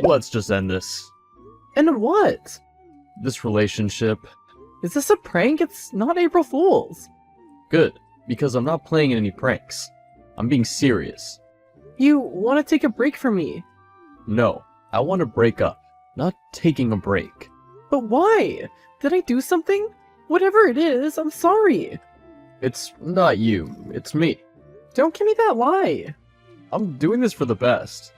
Let's just end this. And what? This relationship. Is this a prank? It's not April Fool's. Good, because I'm not playing any pranks. I'm being serious. You want to take a break from me? No, I want to break up, not taking a break. But why? Did I do something? Whatever it is, I'm sorry. It's not you, it's me. Don't give me that lie. I'm doing this for the best.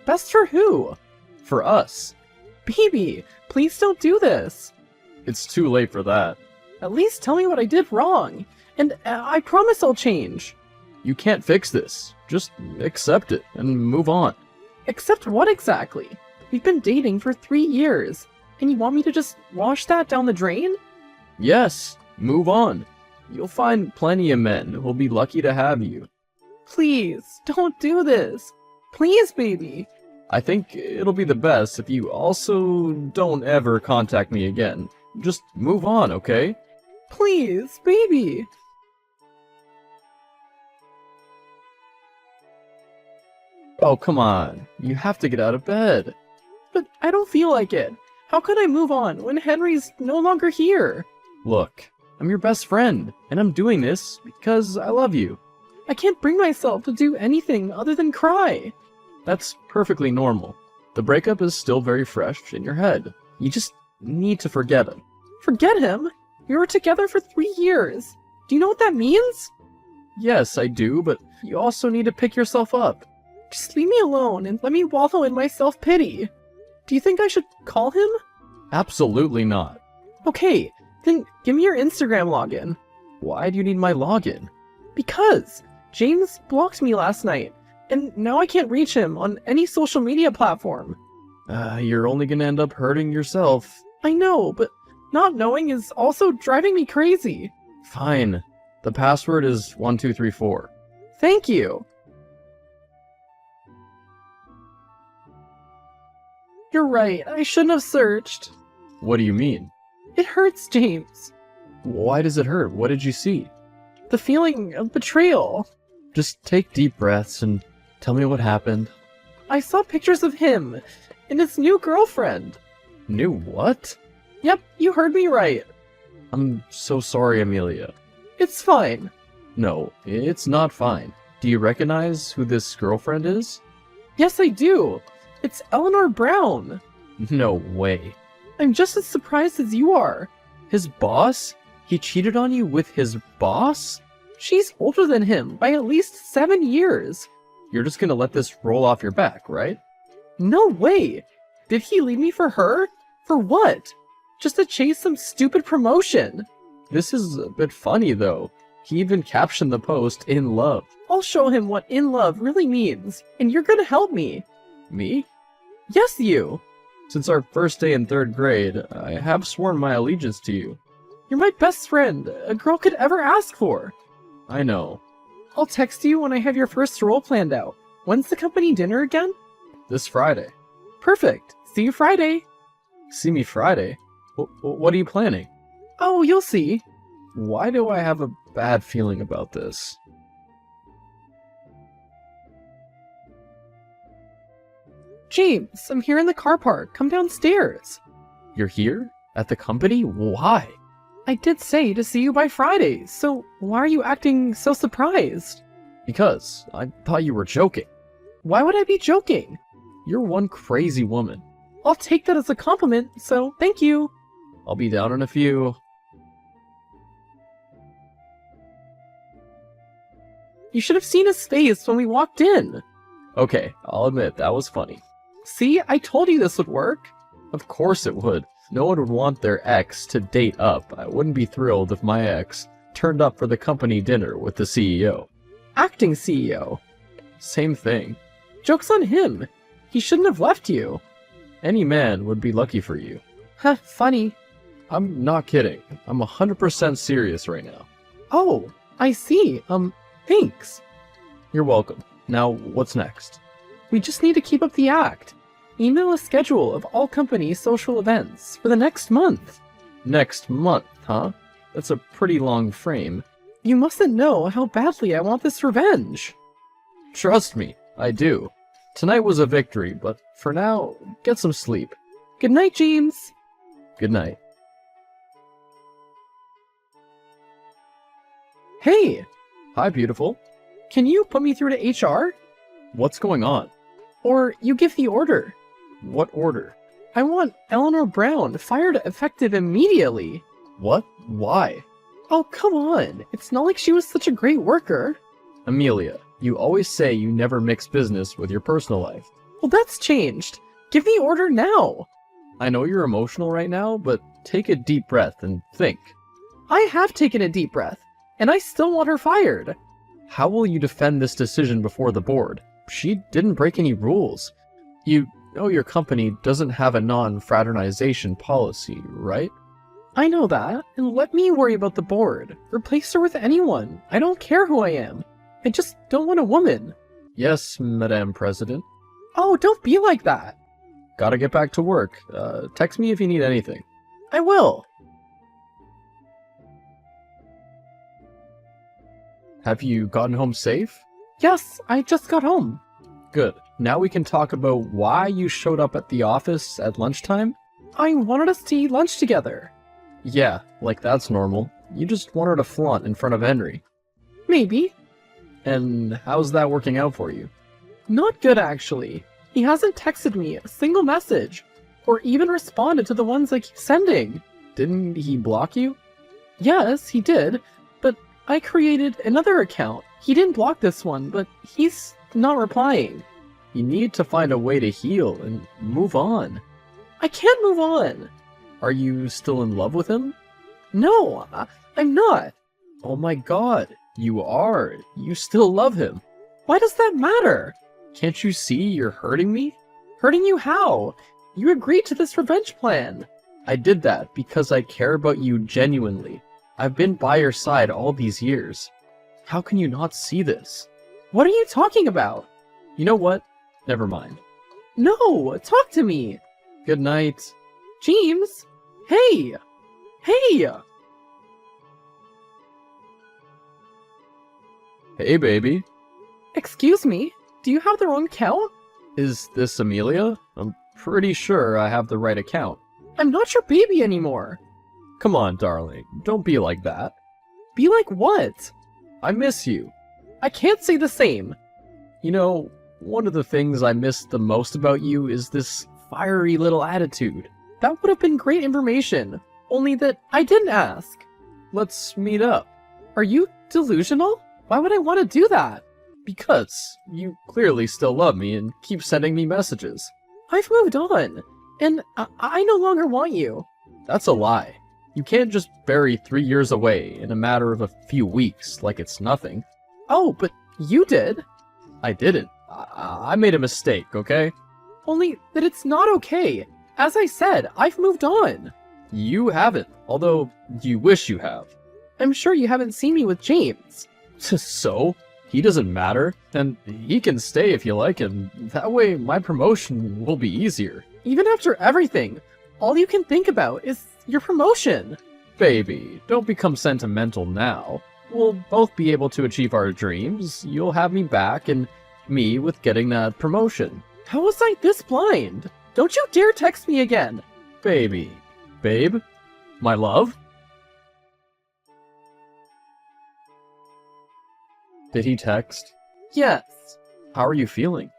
Best for who? For us. Baby, please don't do this. It's too late for that. At least tell me what I did wrong. And I promise I'll change. You can't fix this. Just accept it and move on. Accept what exactly? We've been dating for 3 years. And you want me to just wash that down the drain? Yes, move on. You'll find plenty of men who'll be lucky to have you. Please, don't do this. Please, baby. I think it'll be the best if you also don't ever contact me again. Just move on, okay? Please, baby. Oh, come on. You have to get out of bed. But I don't feel like it. How could I move on when Henry's no longer here? Look, I'm your best friend, and I'm doing this because I love you. I can't bring myself to do anything other than cry. That's perfectly normal. The breakup is still very fresh in your head. You just need to forget it. Forget him? We were together for 3 years. Do you know what that means? Yes, I do, but you also need to pick yourself up. Just leave me alone and let me wallow in my self-pity. Do you think I should call him? Absolutely not. Okay, then give me your Instagram login. Why do you need my login? Because James blocked me last night, and now I can't reach him on any social media platform. You're only gonna end up hurting yourself. I know, but not knowing is also driving me crazy. Fine. The password is 1234. Thank you. You're right, I shouldn't have searched. What do you mean? It hurts, James. Why does it hurt? What did you see? The feeling of betrayal. Just take deep breaths and tell me what happened. I saw pictures of him and his new girlfriend. New what? Yep, you heard me right. I'm so sorry, Amelia. It's fine. No, it's not fine. Do you recognize who this girlfriend is? Yes, I do. It's Eleanor Brown. No way. I'm just as surprised as you are. His boss? He cheated on you with his boss? She's older than him by at least 7 years. You're just gonna let this roll off your back, right? No way! Did he leave me for her? For what? Just to chase some stupid promotion. This is a bit funny, though. He even captioned the post, "In love." I'll show him what in love really means, and you're gonna help me. Me? Yes, you! Since our first day in 3rd grade, I have sworn my allegiance to you. You're my best friend a girl could ever ask for. I know. I'll text you when I have your first role planned out. When's the company dinner again? This Friday. Perfect. See you Friday. See me Friday? What are you planning? Oh, you'll see. Why do I have a bad feeling about this? James, I'm here in the car park. Come downstairs. You're here? At the company? Why? I did say to see you by Friday, so why are you acting so surprised? Because I thought you were joking. Why would I be joking? You're one crazy woman. I'll take that as a compliment, so thank you. I'll be down in a few. You should have seen his face when we walked in. Okay, I'll admit, that was funny. See, I told you this would work. Of course it would. No one would want their ex to date up. I wouldn't be thrilled if my ex turned up for the company dinner with the CEO. Acting CEO. Same thing. Joke's on him. He shouldn't have left you. Any man would be lucky for you. Huh, funny. I'm not kidding. I'm 100% serious right now. Oh, I see. Thanks. You're welcome. Now, what's next? We just need to keep up the act. Email a schedule of all company social events for the next month. Next month, huh? That's a pretty long frame. You mustn't know how badly I want this revenge. Trust me, I do. Tonight was a victory, but for now, get some sleep. Good night, James. Good night. Hey, Hi, beautiful. can you put me through to HR? What's going on? Or you give the order. What order? I want Eleanor Brown fired effective immediately. What? Why? Oh, come on. It's not like she was such a great worker. Amelia, you always say you never mix business with your personal life. Well, that's changed. Give the order now. I know you're emotional right now, but take a deep breath and think. I have taken a deep breath, and I still want her fired. How will you defend this decision before the board? She didn't break any rules. You know your company doesn't have a non-fraternization policy, right? I know that, and let me worry about the board. Replace her with anyone. I don't care who I am. I just don't want a woman. Yes, Madame President. Oh, don't be like that. Gotta get back to work. Text me if you need anything. I will. Have you gotten home safe? Yes, I just got home. Good. Now we can talk about why you showed up at the office at lunchtime? I wanted us to eat lunch together. Yeah, like that's normal. You just wanted to flaunt in front of Henry. Maybe. And how's that working out for you? Not good, actually. He hasn't texted me a single message, or even responded to the ones I keep sending. Didn't he block you? Yes, he did, but I created another account. He didn't block this one, but he's not replying. You need to find a way to heal and move on. I can't move on. Are you still in love with him? No, I'm not. Oh my god, you are. You still love him. Why does that matter? Can't you see you're hurting me? Hurting you how? You agreed to this revenge plan. I did that because I care about you genuinely. I've been by your side all these years. How can you not see this? What are you talking about? You know what? Never mind. No, talk to me. Good night. James? Hey! Hey! Hey, baby. Excuse me, do you have the wrong account? Is this Amelia? I'm pretty sure I have the right account. I'm not your baby anymore. Come on, darling. Don't be like that. Be like what? I miss you. I can't say the same. You know, one of the things I miss the most about you is this fiery little attitude. That would have been great information, only that I didn't ask. Let's meet up. Are you delusional? Why would I want to do that? Because you clearly still love me and keep sending me messages. I've moved on, and I no longer want you. That's a lie. You can't just bury 3 years away in a matter of a few weeks like it's nothing. Oh, but you did. I didn't. I made a mistake, okay? Only that it's not okay. As I said, I've moved on. You haven't, although you wish you have. I'm sure you haven't seen me with James. So? He doesn't matter, and he can stay if you like him. That way, my promotion will be easier. Even after everything, all you can think about is your promotion. Baby, don't become sentimental now. We'll both be able to achieve our dreams. You'll have me back, and me with getting that promotion. How was I this blind? Don't you dare text me again. Baby. Babe? My love? Did he text? Yes. How are you feeling?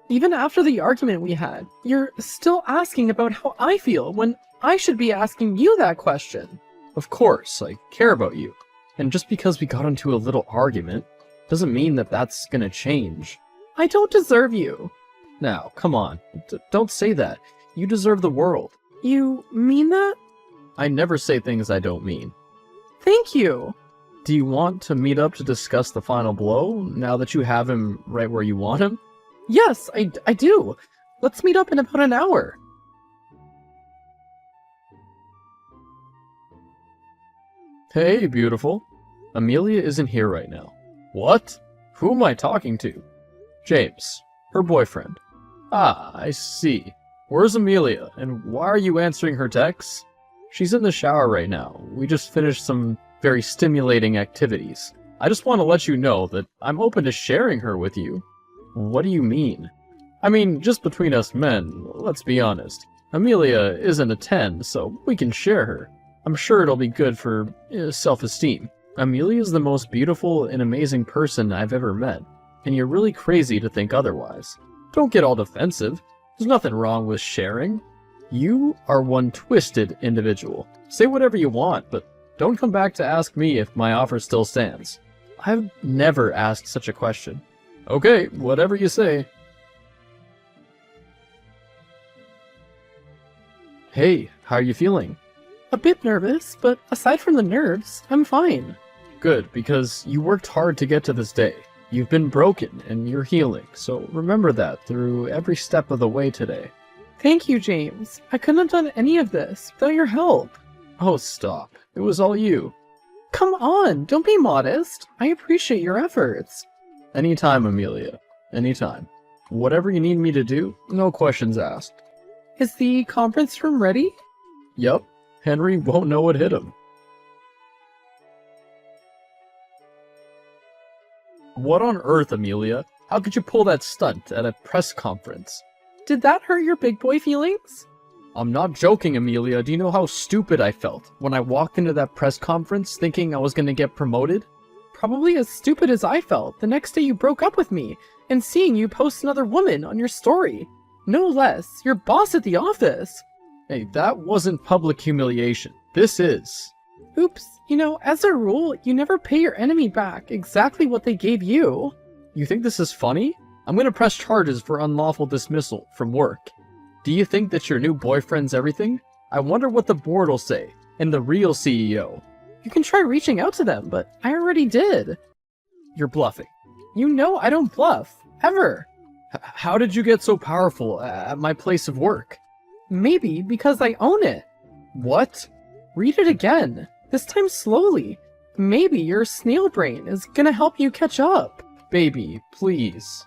Even after the argument we had, you're still asking about how I feel when I should be asking you that question. Of course, I care about you. And just because we got into a little argument, doesn't mean that that's gonna change. I don't deserve you. Now, come on. Don't say that. You deserve the world. You mean that? I never say things I don't mean. Thank you. Do you want to meet up to discuss the final blow, now that you have him right where you want him? Yes, I do. Let's meet up in about an hour. Hey, beautiful. Amelia isn't here right now. What? Who am I talking to? James, her boyfriend. Ah, I see. Where's Amelia, and why are you answering her texts? She's in the shower right now. We just finished some very stimulating activities. I just want to let you know that I'm open to sharing her with you. What do you mean? I mean, just between us men, let's be honest. Amelia isn't a 10, so we can share her. I'm sure it'll be good for self-esteem. Amelia is the most beautiful and amazing person I've ever met, and you're really crazy to think otherwise. Don't get all defensive. There's nothing wrong with sharing. You are one twisted individual. Say whatever you want, but don't come back to ask me if my offer still stands. I've never asked such a question. Okay, whatever you say. Hey, how are you feeling? A bit nervous, but aside from the nerves, I'm fine. Good, because you worked hard to get to this day. You've been broken, and you're healing, so remember that through every step of the way today. Thank you, James. I couldn't have done any of this without your help. Oh, stop. It was all you. Come on, don't be modest. I appreciate your efforts. Anytime, Amelia. Anytime. Whatever you need me to do, no questions asked. Is the conference room ready? Yup. Henry won't know what hit him. What on earth, Amelia? How could you pull that stunt at a press conference? Did that hurt your big boy feelings? I'm not joking, Amelia. Do you know how stupid I felt when I walked into that press conference thinking I was gonna get promoted? Probably as stupid as I felt the next day you broke up with me and seeing you post another woman on your story. No less, your boss at the office. Hey, that wasn't public humiliation. This is. Oops, you know, as a rule, you never pay your enemy back exactly what they gave you. You think this is funny? I'm gonna press charges for unlawful dismissal from work. Do you think that your new boyfriend's everything? I wonder what the board will say, and the real CEO. You can try reaching out to them, but I already did. You're bluffing. You know I don't bluff, ever. How did you get so powerful at my place of work? Maybe because I own it. What? Read it again, this time slowly. Maybe your snail brain is gonna help you catch up. Baby, please.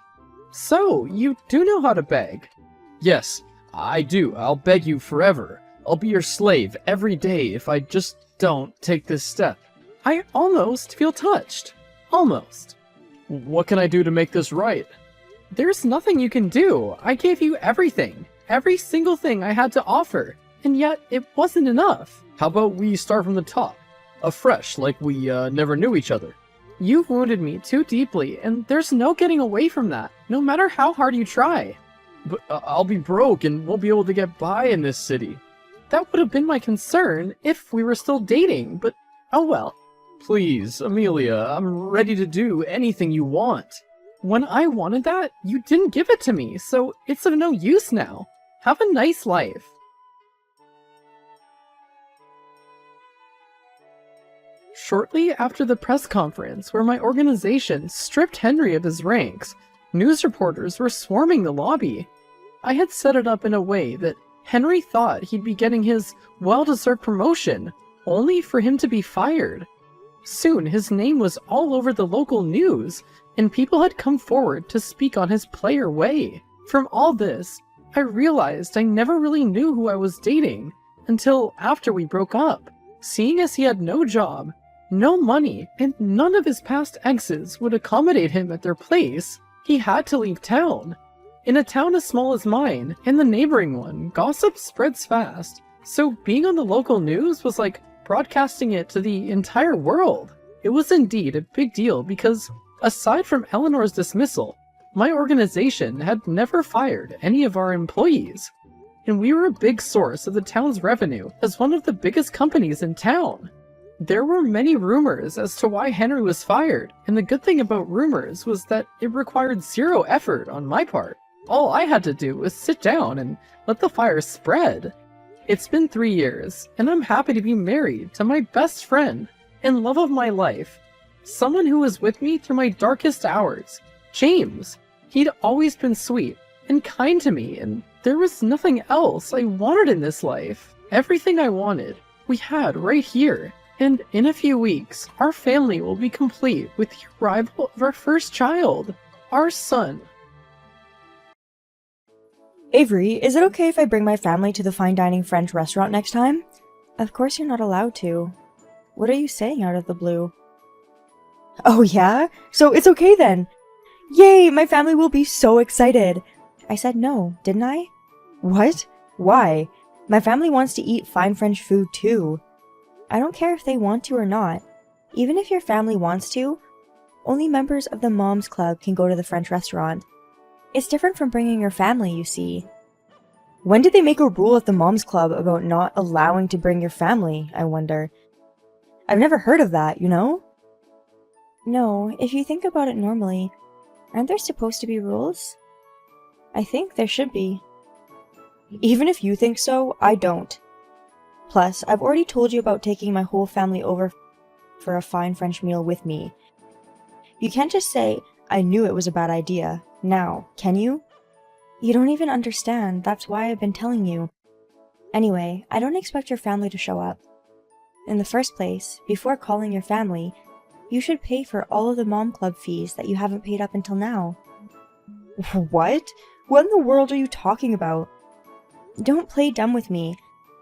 So, you do know how to beg? Yes, I do. I'll beg you forever. I'll be your slave every day if I just don't take this step. I almost feel touched. Almost. What can I do to make this right? There's nothing you can do. I gave you everything. Every single thing I had to offer. And yet, it wasn't enough. How about we start from the top? Afresh, like we never knew each other. You've wounded me too deeply, and there's no getting away from that, no matter how hard you try. But I'll be broke and won't be able to get by in this city. That would have been my concern if we were still dating, but oh well. Please, Amelia, I'm ready to do anything you want. When I wanted that, you didn't give it to me, so it's of no use now. Have a nice life. Shortly after the press conference where my organization stripped Henry of his ranks, news reporters were swarming the lobby. I had set it up in a way that Henry thought he'd be getting his well-deserved promotion, only for him to be fired. Soon his name was all over the local news, and people had come forward to speak on his player way. From all this, I realized I never really knew who I was dating, until after we broke up. Seeing as he had no job, no money, and none of his past exes would accommodate him at their place, he had to leave town. In a town as small as mine, and the neighboring one, gossip spreads fast, so being on the local news was like broadcasting it to the entire world. It was indeed a big deal because, aside from Eleanor's dismissal, my organization had never fired any of our employees, and we were a big source of the town's revenue as one of the biggest companies in town. There were many rumors as to why Henry was fired, and the good thing about rumors was that it required zero effort on my part. All I had to do was sit down and let the fire spread. It's been 3 years, and I'm happy to be married to my best friend and love of my life. Someone who was with me through my darkest hours. James. He'd always been sweet and kind to me, and there was nothing else I wanted in this life. Everything I wanted, we had right here. And in a few weeks, our family will be complete with the arrival of our first child, our son. Avery, is it okay if I bring my family to the fine dining French restaurant next time? Of course you're not allowed to. What are you saying out of the blue? Oh yeah? So it's okay then! Yay, my family will be so excited! I said no, didn't I? What? Why? My family wants to eat fine French food too. I don't care if they want to or not. Even if your family wants to, only members of the Moms Club can go to the French restaurant. It's different from bringing your family, you see. When did they make a rule at the Moms Club about not allowing to bring your family, I wonder? I've never heard of that, you know? No, if you think about it normally, aren't there supposed to be rules? I think there should be. Even if you think so, I don't. Plus, I've already told you about taking my whole family over for a fine French meal with me. You can't just say, I knew it was a bad idea, now, can you? You don't even understand, that's why I've been telling you. Anyway, I don't expect your family to show up. In the first place, before calling your family, you should pay for all of the Mom Club fees that you haven't paid up until now. What? What in the world are you talking about? Don't play dumb with me.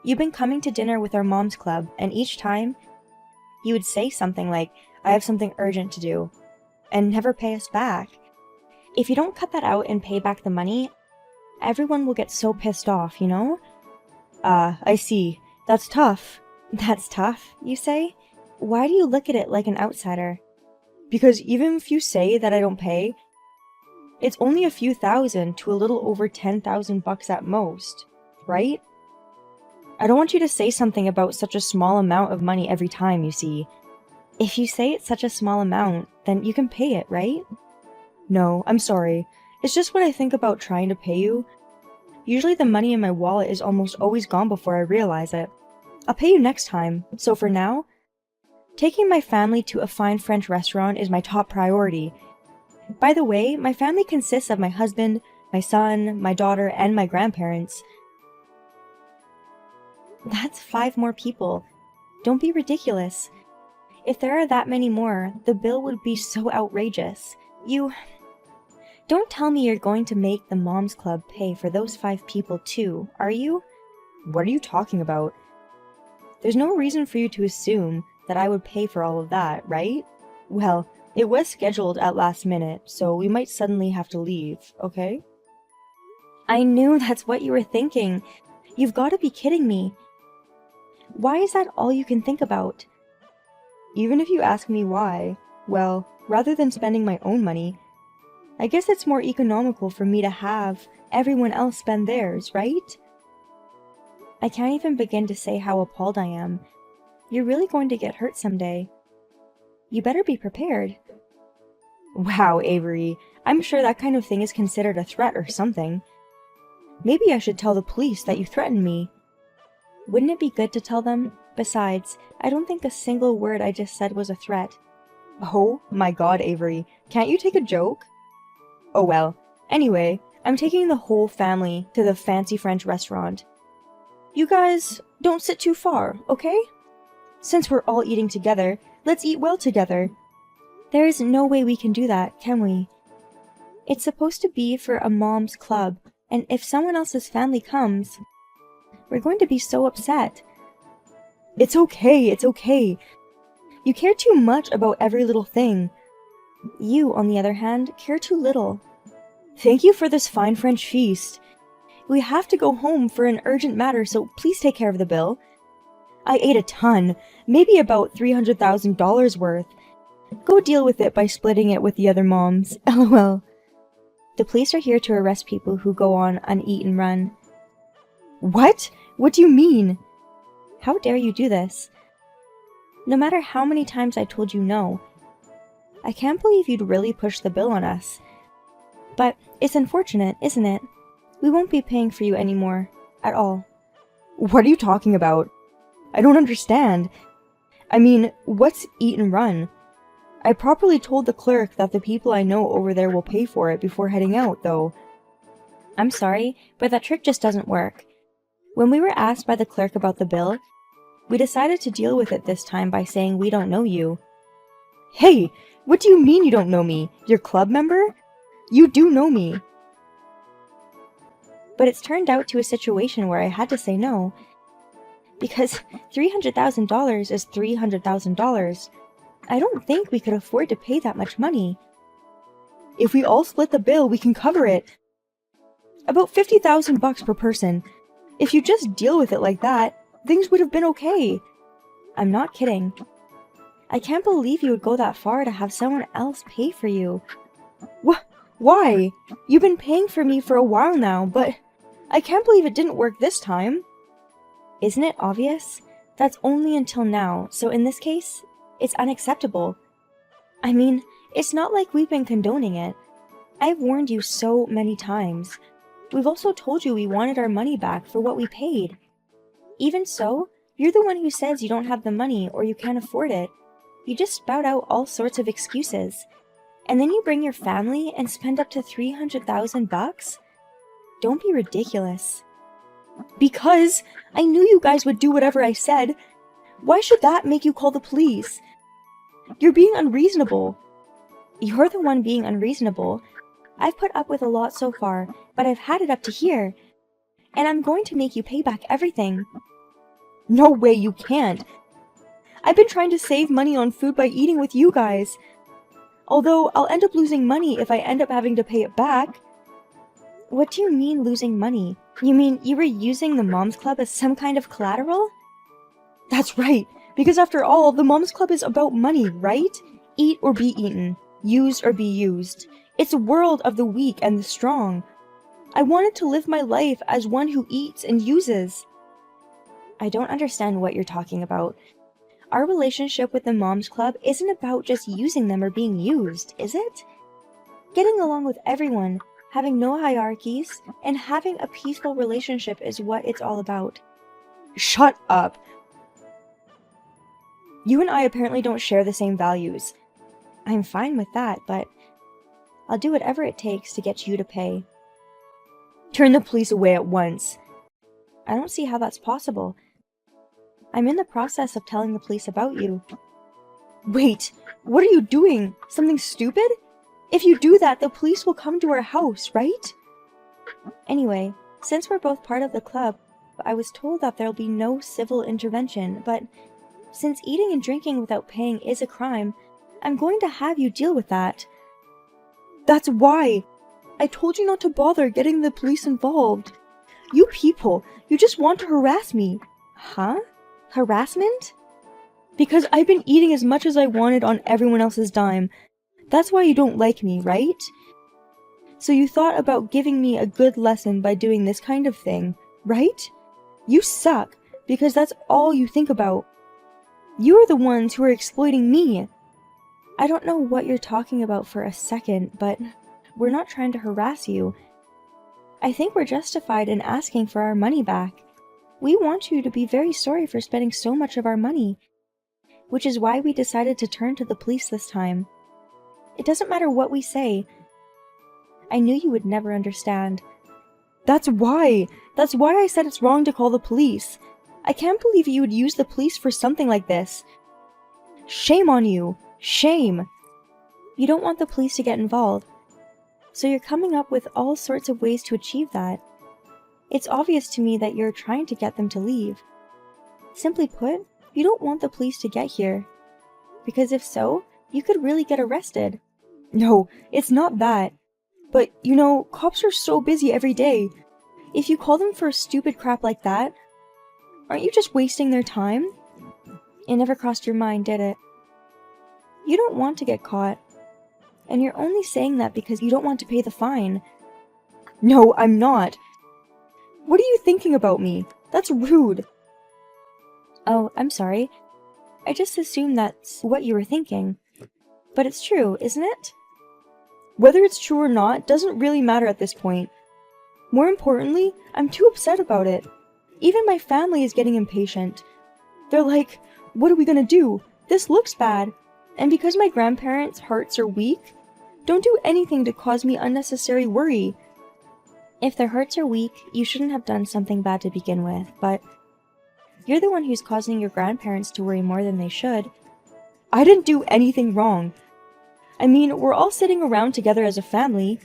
You've been coming to dinner with our Moms Club, and each time, you would say something like, I have something urgent to do, and never pay us back. If you don't cut that out and pay back the money, everyone will get so pissed off, you know? I see. That's tough. That's tough, you say? Why do you look at it like an outsider? Because even if you say that I don't pay, it's only a few thousand to a little over 10,000 bucks at most, right? I don't want you to say something about such a small amount of money every time, you see. If you say it's such a small amount, then you can pay it, right? No, I'm sorry. It's just when I think about trying to pay you, usually the money in my wallet is almost always gone before I realize it. I'll pay you next time, so for now, taking my family to a fine French restaurant is my top priority. By the way, my family consists of my husband, my son, my daughter, and my grandparents. That's 5 more people. Don't be ridiculous. If there are that many more, the bill would be so outrageous. Don't tell me you're going to make the Moms Club pay for those 5 people too, are you? What are you talking about? There's no reason for you to assume that I would pay for all of that, right? Well, it was scheduled at last minute, so we might suddenly have to leave, okay? I knew that's what you were thinking. You've got to be kidding me. Why is that all you can think about? Even if you ask me why, well, rather than spending my own money, I guess it's more economical for me to have everyone else spend theirs, right? I can't even begin to say how appalled I am. You're really going to get hurt someday. You better be prepared. Wow, Avery, I'm sure that kind of thing is considered a threat or something. Maybe I should tell the police that you threatened me. Wouldn't it be good to tell them? Besides, I don't think a single word I just said was a threat. Oh my god, Avery, can't you take a joke? Oh well, anyway, I'm taking the whole family to the fancy French restaurant. You guys, don't sit too far, okay? Since we're all eating together, let's eat well together. There is no way we can do that, can we? It's supposed to be for a mom's club, and if someone else's family comes, we're going to be so upset. It's okay, it's okay. You care too much about every little thing. You, on the other hand, care too little. Thank you for this fine French feast. We have to go home for an urgent matter, so please take care of the bill. I ate a ton, maybe about $300,000 worth. Go deal with it by splitting it with the other moms. LOL. The police are here to arrest people who go on an eat and run. What? What do you mean? How dare you do this? No matter how many times I told you no, I can't believe you'd really push the bill on us. But it's unfortunate, isn't it? We won't be paying for you anymore. At all. What are you talking about? I don't understand. I mean, what's eat and run? I properly told the clerk that the people I know over there will pay for it before heading out, though. I'm sorry, but that trick just doesn't work. When we were asked by the clerk about the bill, we decided to deal with it this time by saying we don't know you. Hey, what do you mean you don't know me? Your club member? You do know me. But it's turned out to a situation where I had to say no. Because $300,000 is $300,000. I don't think we could afford to pay that much money. If we all split the bill, we can cover it. About 50,000 bucks per person. If you just deal with it like that, things would have been okay. I'm not kidding. I can't believe you would go that far to have someone else pay for you. Why? You've been paying for me for a while now, but I can't believe it didn't work this time. Isn't it obvious? That's only until now, so in this case, it's unacceptable. I mean, it's not like we've been condoning it. I've warned you so many times. We've also told you we wanted our money back for what we paid. Even so, you're the one who says you don't have the money or you can't afford it. You just spout out all sorts of excuses. And then you bring your family and spend up to 300,000 bucks? Don't be ridiculous. Because I knew you guys would do whatever I said. Why should that make you call the police? You're being unreasonable. You're the one being unreasonable. I've put up with a lot so far, but I've had it up to here. And I'm going to make you pay back everything. No way, you can't. I've been trying to save money on food by eating with you guys. Although, I'll end up losing money if I end up having to pay it back. What do you mean losing money? You mean you were using the Moms Club as some kind of collateral? That's right, because after all, the Moms Club is about money, right? Eat or be eaten. Use or be used. It's a world of the weak and the strong. I wanted to live my life as one who eats and uses. I don't understand what you're talking about. Our relationship with the Moms Club isn't about just using them or being used, is it? Getting along with everyone, having no hierarchies, and having a peaceful relationship is what it's all about. Shut up! You and I apparently don't share the same values. I'm fine with that, but I'll do whatever it takes to get you to pay. Turn the police away at once. I don't see how that's possible. I'm in the process of telling the police about you. Wait, what are you doing? Something stupid? If you do that, the police will come to our house, right? Anyway, since we're both part of the club, I was told that there'll be no civil intervention, but since eating and drinking without paying is a crime, I'm going to have you deal with that. That's why! I told you not to bother getting the police involved. You people, you just want to harass me. Huh? Harassment? Because I've been eating as much as I wanted on everyone else's dime. That's why you don't like me, right? So you thought about giving me a good lesson by doing this kind of thing, right? You suck, because that's all you think about. You are the ones who are exploiting me. I don't know what you're talking about for a second, but we're not trying to harass you. I think we're justified in asking for our money back. We want you to be very sorry for spending so much of our money, which is why we decided to turn to the police this time. It doesn't matter what we say. I knew you would never understand. That's why I said it's wrong to call the police. I can't believe you would use the police for something like this. Shame on you! Shame! You don't want the police to get involved, so you're coming up with all sorts of ways to achieve that. It's obvious to me that you're trying to get them to leave. Simply put, you don't want the police to get here. Because if so, you could really get arrested. No, it's not that. But, you know, cops are so busy every day. If you call them for stupid crap like that, aren't you just wasting their time? It never crossed your mind, did it? You don't want to get caught. And you're only saying that because you don't want to pay the fine. No, I'm not. What are you thinking about me? That's rude. Oh, I'm sorry. I just assumed that's what you were thinking. But it's true, isn't it? Whether it's true or not doesn't really matter at this point. More importantly, I'm too upset about it. Even my family is getting impatient. They're like, what are we gonna do? This looks bad. And because my grandparents' hearts are weak, don't do anything to cause me unnecessary worry. If their hearts are weak, you shouldn't have done something bad to begin with, but you're the one who's causing your grandparents to worry more than they should. I didn't do anything wrong. I mean, we're all sitting around together as a family.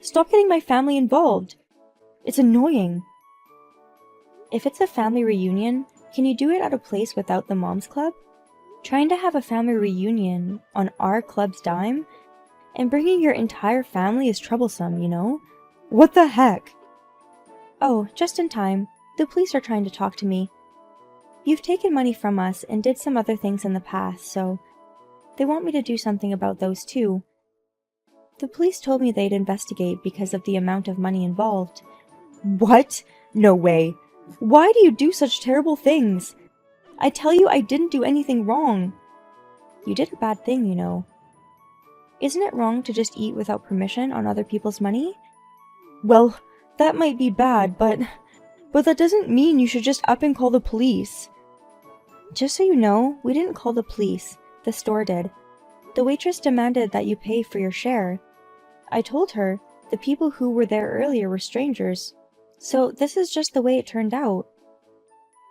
Stop getting my family involved. It's annoying. If it's a family reunion, can you do it at a place without the Moms Club? Trying to have a family reunion on our club's dime and bringing your entire family is troublesome, you know? What the heck? Oh, just in time. The police are trying to talk to me. You've taken money from us and did some other things in the past, so they want me to do something about those too. The police told me they'd investigate because of the amount of money involved. What? No way. Why do you do such terrible things? I tell you I didn't do anything wrong. You did a bad thing, you know. Isn't it wrong to just eat without permission on other people's money? Well, that might be bad, but that doesn't mean you should just up and call the police. Just so you know, we didn't call the police. The store did. The waitress demanded that you pay for your share. I told her the people who were there earlier were strangers. So this is just the way it turned out.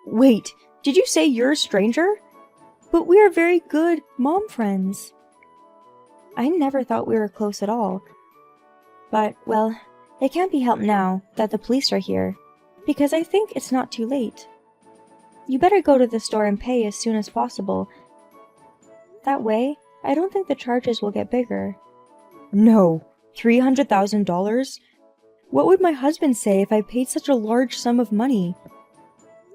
Wait, did you say you're a stranger? But we are very good mom friends. I never thought we were close at all. But, well, it can't be helped now that the police are here, because I think it's not too late. You better go to the store and pay as soon as possible. That way, I don't think the charges will get bigger. No, $300,000? What would my husband say if I paid such a large sum of money?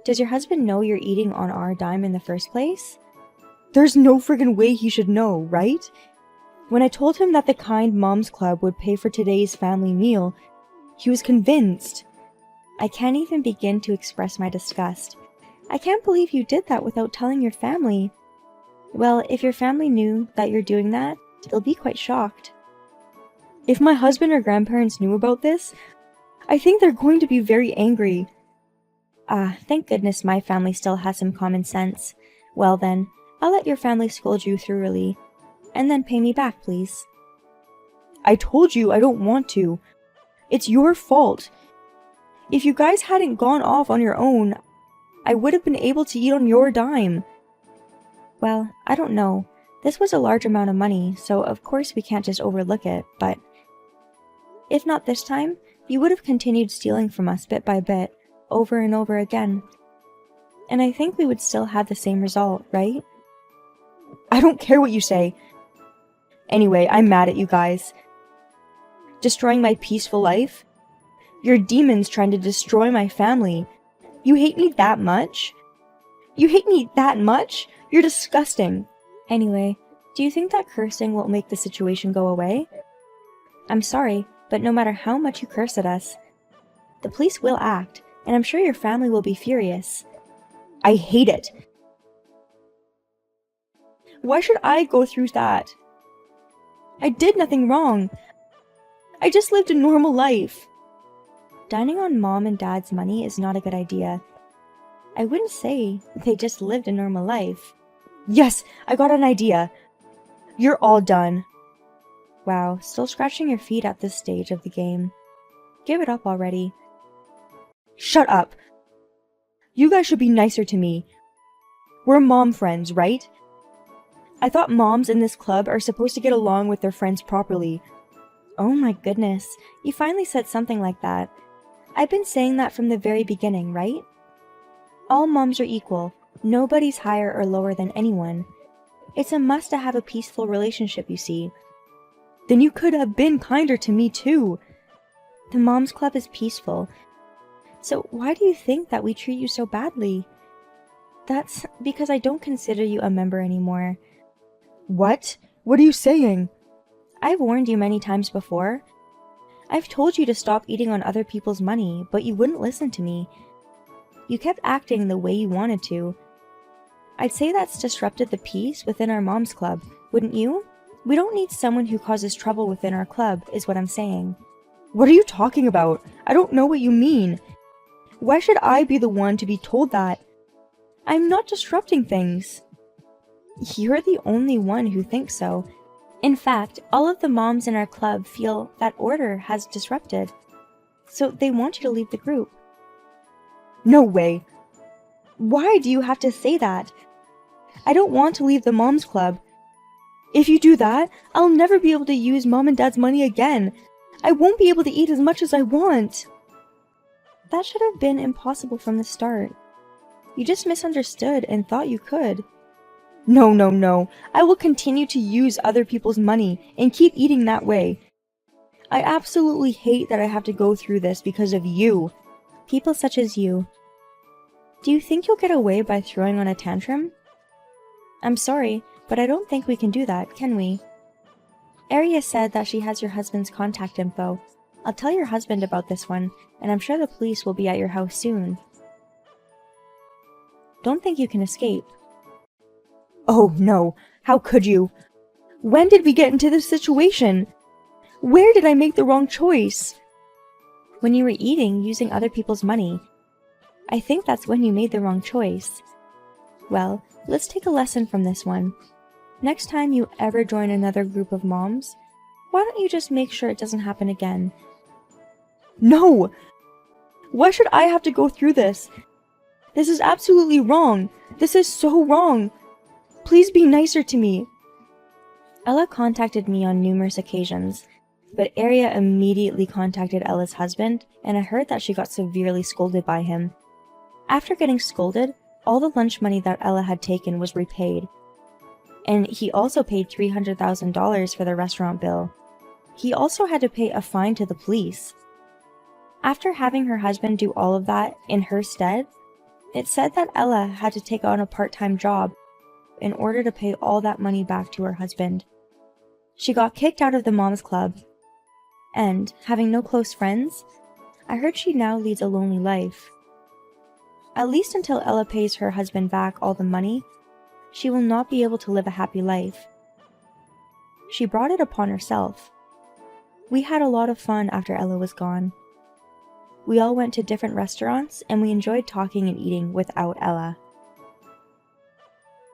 Does your husband know you're eating on our dime in the first place? There's no friggin' way he should know, right? When I told him that the Kind Moms Club would pay for today's family meal, he was convinced. I can't even begin to express my disgust. I can't believe you did that without telling your family. Well, if your family knew that you're doing that, they'll be quite shocked. If my husband or grandparents knew about this, I think they're going to be very angry. Thank goodness my family still has some common sense. Well then, I'll let your family scold you thoroughly. And then pay me back, please. I told you I don't want to. It's your fault. If you guys hadn't gone off on your own, I would have been able to eat on your dime. Well, I don't know. This was a large amount of money, so of course we can't just overlook it, but if not this time, you would have continued stealing from us bit by bit, over and over again. And I think we would still have the same result, right? I don't care what you say. Anyway, I'm mad at you guys. Destroying my peaceful life? You're demons trying to destroy my family. You hate me that much? You hate me that much? You're disgusting. Anyway, do you think that cursing will make the situation go away? I'm sorry, but no matter how much you curse at us, the police will act, and I'm sure your family will be furious. I hate it. Why should I go through that? I did nothing wrong. I just lived a normal life. Dining on mom and dad's money is not a good idea. I wouldn't say they just lived a normal life. Yes, I got an idea. You're all done. Wow, still scratching your feet at this stage of the game. Give it up already. Shut up. You guys should be nicer to me. We're mom friends, right? I thought moms in this club are supposed to get along with their friends properly. Oh my goodness, you finally said something like that. I've been saying that from the very beginning, right? All moms are equal. Nobody's higher or lower than anyone. It's a must to have a peaceful relationship, you see. Then you could have been kinder to me too. The Moms Club is peaceful. So why do you think that we treat you so badly? That's because I don't consider you a member anymore. What? What are you saying? I've warned you many times before. I've told you to stop eating on other people's money, but you wouldn't listen to me. You kept acting the way you wanted to. I'd say that's disrupted the peace within our Moms Club, wouldn't you? We don't need someone who causes trouble within our club, is what I'm saying. What are you talking about? I don't know what you mean. Why should I be the one to be told that? I'm not disrupting things. You're the only one who thinks so. In fact, all of the moms in our club feel that order has disrupted. So they want you to leave the group. No way. Why do you have to say that? I don't want to leave the Moms Club. If you do that, I'll never be able to use mom and dad's money again. I won't be able to eat as much as I want. That should have been impossible from the start. You just misunderstood and thought you could. No. I will continue to use other people's money and keep eating that way. I absolutely hate that I have to go through this because of you. People such as you. Do you think you'll get away by throwing on a tantrum? I'm sorry, but I don't think we can do that, can we? Aria said that she has your husband's contact info. I'll tell your husband about this one, and I'm sure the police will be at your house soon. Don't think you can escape. Oh no, how could you? When did we get into this situation? Where did I make the wrong choice? When you were eating using other people's money. I think that's when you made the wrong choice. Well, let's take a lesson from this one. Next time you ever join another group of moms, why don't you just make sure it doesn't happen again? No! Why should I have to go through this? This is absolutely wrong. This is so wrong. Please be nicer to me. Ella contacted me on numerous occasions, but Aria immediately contacted Ella's husband, and I heard that she got severely scolded by him. After getting scolded, all the lunch money that Ella had taken was repaid. And he also paid $300,000 for the restaurant bill. He also had to pay a fine to the police. After having her husband do all of that in her stead, it said that Ella had to take on a part-time job in order to pay all that money back to her husband. She got kicked out of the Moms Club, and, having no close friends, I heard she now leads a lonely life. At least until Ella pays her husband back all the money, she will not be able to live a happy life. She brought it upon herself. We had a lot of fun after Ella was gone. We all went to different restaurants, and we enjoyed talking and eating without Ella.